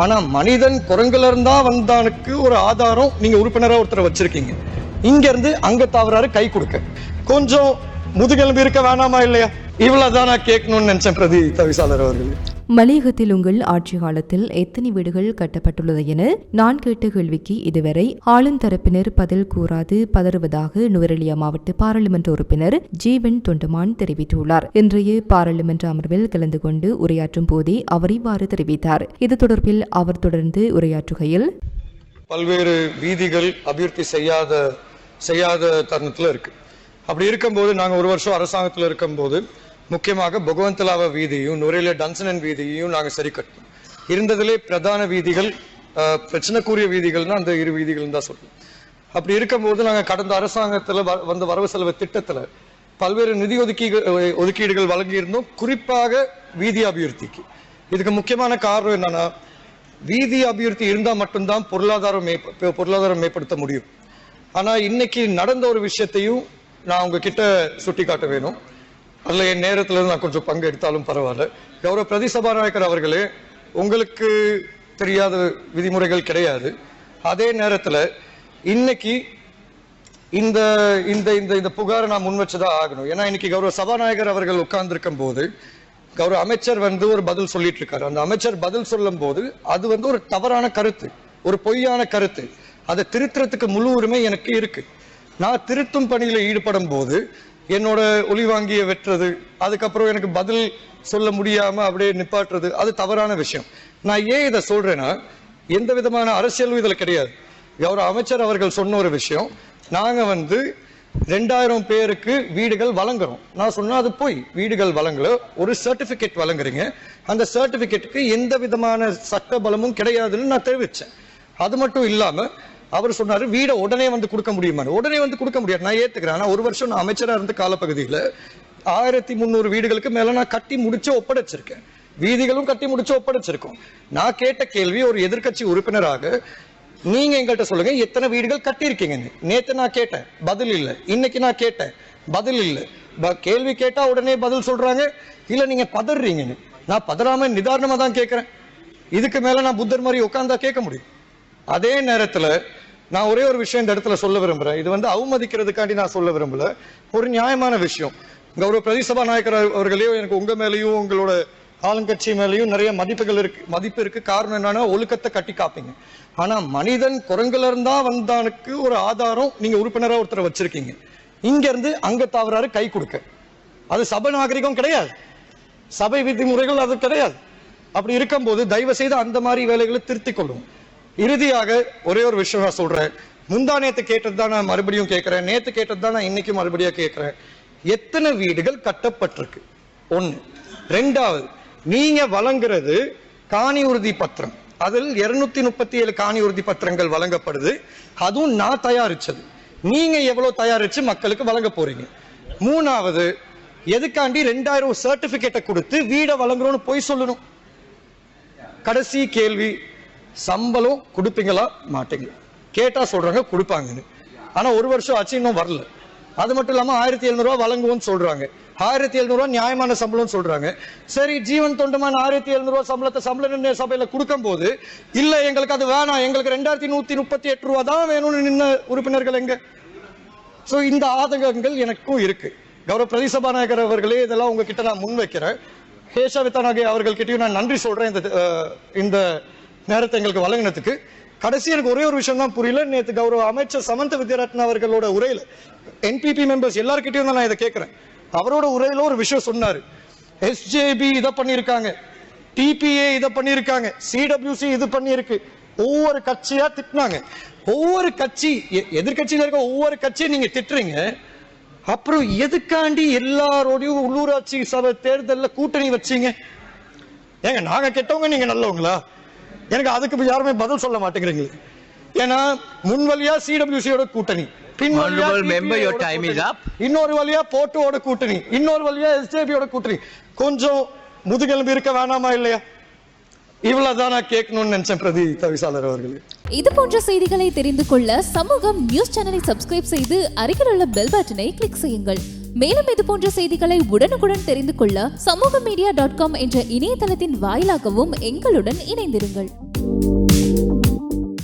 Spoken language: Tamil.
ஆனா மனிதன் குரங்குல இருந்தா வந்தானுக்கு ஒரு ஆதாரம் நீங்க உறுப்பினரா ஒருத்தரை வச்சிருக்கீங்க. இங்க இருந்து அங்க தவறாரு கை கொடுக்க கொஞ்சம் முதுகெலும்பு இருக்க வேணாமா இல்லையா? இவ்வளவுதான் நான் கேட்கணும்னு நினைச்சேன் பிரதி தவிசாளர் அவர்கள். மலையகத்தில் உங்கள் ஆட்சி காலத்தில் எத்தனை வீடுகள் கட்டப்பட்டுள்ளது என நான் கேட்ட கேள்விக்கு இதுவரை ஆளுந்தரப்பினர் பதில் கூறாது பதறுவதாக நுவரெலியா மாவட்ட பாராளுமன்ற உறுப்பினர் ஜீவன் தொண்டமான் தெரிவித்துள்ளார். இன்றைய பாராளுமன்ற அமர்வில் கலந்து கொண்டு உரையாற்றும் போதே அவர் இவ்வாறு தெரிவித்தார். இது தொடர்பில் அவர் தொடர்ந்து உரையாற்றுகையில், பல்வேறு வீதிகள் அபிவிருத்தி செய்யாத தருணத்துல இருக்கு. அப்படி இருக்கும்போது நாங்க ஒரு வருஷம் அரசாங்கத்தில் இருக்கும்போது முக்கியமாக பொகவந்தலாவ வீதியையும் நுவரெலியா டன்சனன் வீதியையும் நாங்க சரி கட்டணும். இருந்ததிலே பிரதான வீதிகள் பிரச்சனைக்குரிய வீதிகள்னா அந்த இரு வீதிகள் தான் சொல்லணும். அப்படி இருக்கும்போது நாங்க கடந்த அரசாங்கத்துல வந்த வரவு செலவு திட்டத்துல பல்வேறு நிதி ஒதுக்கீடுகள் வழங்கியிருந்தோம், குறிப்பாக வீதி அபிவிருத்திக்கு. இதுக்கு முக்கியமான காரணம் என்னன்னா, வீதி அபிவிருத்தி இருந்தா மட்டும்தான் பொருளாதாரம் மேம்படுத்த முடியும். ஆனா இன்னைக்கு நடந்த ஒரு விஷயத்தையும் நான் உங்ககிட்ட சுட்டி காட்ட வேணும். அதுல என் நேரத்துல இருந்து நான் கொஞ்சம் பங்கு எடுத்தாலும் பரவாயில்ல. கௌரவ பிரதி சபாநாயகர் அவர்களே, உங்களுக்கு தெரியாத விதிமுறைகள் கிடையாது. அதே நேரத்துல இன்னைக்கு இந்த இந்த இந்த புகாரை நான் முன் வச்சுதான் ஆகணும். ஏன்னா இன்னைக்கு கௌரவ சபாநாயகர் அவர்கள் உட்கார்ந்து இருக்கும் போது கௌரவ அமைச்சர் ஒரு பதில் சொல்லிட்டு இருக்காரு. அந்த அமைச்சர் பதில் சொல்லும் போது அது ஒரு தவறான கருத்து, ஒரு பொய்யான கருத்து. அதை திருத்துறதுக்கு முழு உரிமை எனக்கு இருக்கு. நான் திருத்தும் பணியில ஈடுபடும் போது என்னோட ஒளிவாங்கிய வெட்டுறது, அதுக்கப்புறம் எனக்கு பதில் சொல்ல முடியாம அப்படியே நிப்பாட்டுறது, அது தவறான விஷயம். நான் ஏன் இதை சொல்றேன்னா, எந்த விதமான அரசியலும் இதுல கிடையாது. கௌரவ அமைச்சர் அவர்கள் சொன்ன ஒரு விஷயம், நாங்க 2000 பேருக்கு வீடுகள் வழங்குறோம். நான் சொன்னா அது போய் வீடுகள் வழங்கல, ஒரு சர்டிபிகேட் வழங்குறீங்க. அந்த சர்டிபிகேட்டுக்கு எந்த விதமான சட்ட பலமும் கிடையாதுன்னு நான் தெரிவிச்சேன். அது மட்டும் இல்லாம அவர் சொன்னாரு, வீடை உடனே கொடுக்க முடியுமா? உடனே கொடுக்க முடியாது, நான் ஏத்துக்கிறேன். ஆனா ஒரு வருஷம் நான் அமைச்சரா இருந்த காலப்பகுதியில 1300 வீடுகளுக்கு மேல நான் கட்டி முடிச்சு ஒப்படைச்சிருக்கேன். வீதிகளும் கட்டி முடிச்சு ஒப்படைச்சிருக்கோம். நான் கேட்ட கேள்வி, ஒரு எதிர்கட்சி உறுப்பினராக நீங்க எங்கள்கிட்ட சொல்லுங்க, எத்தனை வீடுகள் கட்டியிருக்கீங்கன்னு. நேத்து நான் கேட்டேன், பதில் இல்லை. இன்னைக்கு நான் கேட்டேன், பதில் இல்லை. கேள்வி கேட்டா உடனே பதில் சொல்றாங்க, இல்ல நீங்க பதறீங்கன்னு. நான் பதறாம நிதானமா தான் கேட்கிறேன். இதுக்கு மேல நான் புத்தர் மாதிரி உட்கார்ந்தா கேட்க முடியும்? அதே நேரத்துல நான் ஒரே ஒரு விஷயம் இந்த இடத்துல சொல்ல விரும்புறேன். இது அவமதிக்கிறதுக்காண்டி நான் சொல்ல விரும்பல, ஒரு நியாயமான விஷயம். கௌரவ பிரதி சபாநாயகர் அவர்களே, எனக்கு உங்க மேலேயும் உங்களோட ஆளுங்கட்சி மேலேயும் நிறைய மதிப்பு இருக்கு. காரணம் என்னன்னா, ஒழுக்கத்தை கட்டி காப்பீங்க. ஆனா மனிதன் குரங்குல இருந்தா வந்தானுக்கு ஒரு ஆதாரம் நீங்க உறுப்பினரா ஒருத்தரை வச்சிருக்கீங்க. இங்க இருந்து அங்க தவறாரு கை கொடுக்க, அது சபை நாகரிகம் கிடையாது, சபை விதிமுறைகள் அது கிடையாது. அப்படி இருக்கும் போது தயவு செய்து அந்த மாதிரி வேலைகளை திருத்திக் கொள்ளும். இறுதியாக ஒரே ஒரு விஷயம் நான் சொல்றேன். முந்தா நேத்து கேட்டது தான் நான் மறுபடியும் கேட்கிறேன், நேத்து கேட்டது தான் நான் இன்னைக்கு மறுபடியும் கேட்கிறேன். எத்தனை வீடுகள் கட்டப்பட்டிருக்கு? ஒண்ணு. ரெண்டாவது, நீங்க வழங்குறது காணி உறுதி பத்திரம். அதில் 237 காணி உறுதி பத்திரங்கள் வழங்கப்படுது. அதுவும் நான் தயாரிச்சது. நீங்க எவ்வளவு தயாரிச்சு மக்களுக்கு வழங்க போறீங்க? மூணாவது, எதுக்காண்டி 2000 சர்டிபிகேட்டை கொடுத்து வீடை வழங்குறோம்னு போய் சொல்லணும்? கடைசி கேள்வி, சம்பளம் கொடுப்பீங்களா மாட்டீங்களா? கேட்டா சொல்றாங்க கொடுப்பாங்கன்னு. ஆனா ஒரு வருஷம் ஆச்சு, இன்னும் வரல. அது மட்டும் இல்லாம 1700 ரூபாய் வழங்குவோம்னு சொல்றாங்க. 1700 ரூபாய் நியாயமான சம்பளம் சொல்றாங்க. சரி, ஜீவன் தொண்டமான் 1700 ரூபாய் சம்பளத்தை சம்பள நிர்ணய சபையில கொடுக்கும் போது, இல்ல எங்களுக்கு அது வேணாம், எங்களுக்கு 2138 ரூபாய் தான் வேணும்னு நின்ன உறுப்பினர்கள் எங்க? சோ இந்த ஆதங்கங்கள் எனக்கும் இருக்கு. கௌரவ பிரதி சபாநாயகர் அவர்களே, இதெல்லாம் உங்ககிட்ட நான் முன் வைக்கிறேன். ஹேஷா வித்தானாகே அவர்கள்கிட்டயும் நான் நன்றி சொல்றேன் இந்த நேரத்தை எங்களுக்கு வழங்கினதுக்கு. கடைசி எனக்கு ஒரே ஒரு விஷயம் தான் புரியல. நேற்று கௌரவ அமைச்சர் சமந்த வித்யாரத்ன அவர்களோட உரையில என்பிபி மெம்பர்ஸ் எல்லார்கிட்டையும் தான் நான் இதை கேட்கிறேன். அவரோட உரையில ஒரு விஷயம் சொன்னாரு, எஸ்ஜேபி இதை பண்ணியிருக்காங்க, டிபிஏ இதை பண்ணியிருக்காங்க, சிடபிள்யூசி இது பண்ணியிருக்கு. ஒவ்வொரு கட்சியா திட்டினாங்க. ஒவ்வொரு கட்சி, எதிர்கட்சியில இருக்க ஒவ்வொரு கட்சியும் நீங்க திட்டுறீங்க. அப்புறம் எதுக்காண்டி எல்லாரோடையும் உள்ளூராட்சி சபை தேர்தலில் கூட்டணி வச்சீங்க? ஏங்க நாங்க கெட்டவங்க, நீங்க நல்லவங்களா? எனக்கு அதுக்கு யாருமே பதில் சொல்ல மாட்டேங்கிறீங்க. ஏன்னா முன்வழியா சிடபிள்யூசியோட கூட்டணி, இன்னொரு வழியா போட்டோட கூட்டணி, இன்னொரு வழியா எஸ்ஜேபியோட கூட்டணி. கொஞ்சம் முதுகெலும்பு இருக்க வேணாமா இல்லையா? இவ்வளவுதான் நான் கேட்கணும்னு நினைச்சேன் பிரதி தவிசாளர் அவர்களே. இது போன்ற செய்திகளை தெரிந்து கொள்ள சமூகம் நியூஸ் சேனலை சப்ஸ்கிரைப் செய்து அருகில் உள்ள பெல் பட்டனை கிளிக் செய்யுங்கள். மேலும் இது போன்ற செய்திகளை உடனுக்குடன் தெரிந்து கொள்ள சமூகமீடியா.com என்ற இணையதளத்தின் வாயிலாகவும் எங்களுடன் இணைந்திருங்கள். வணக்கம்.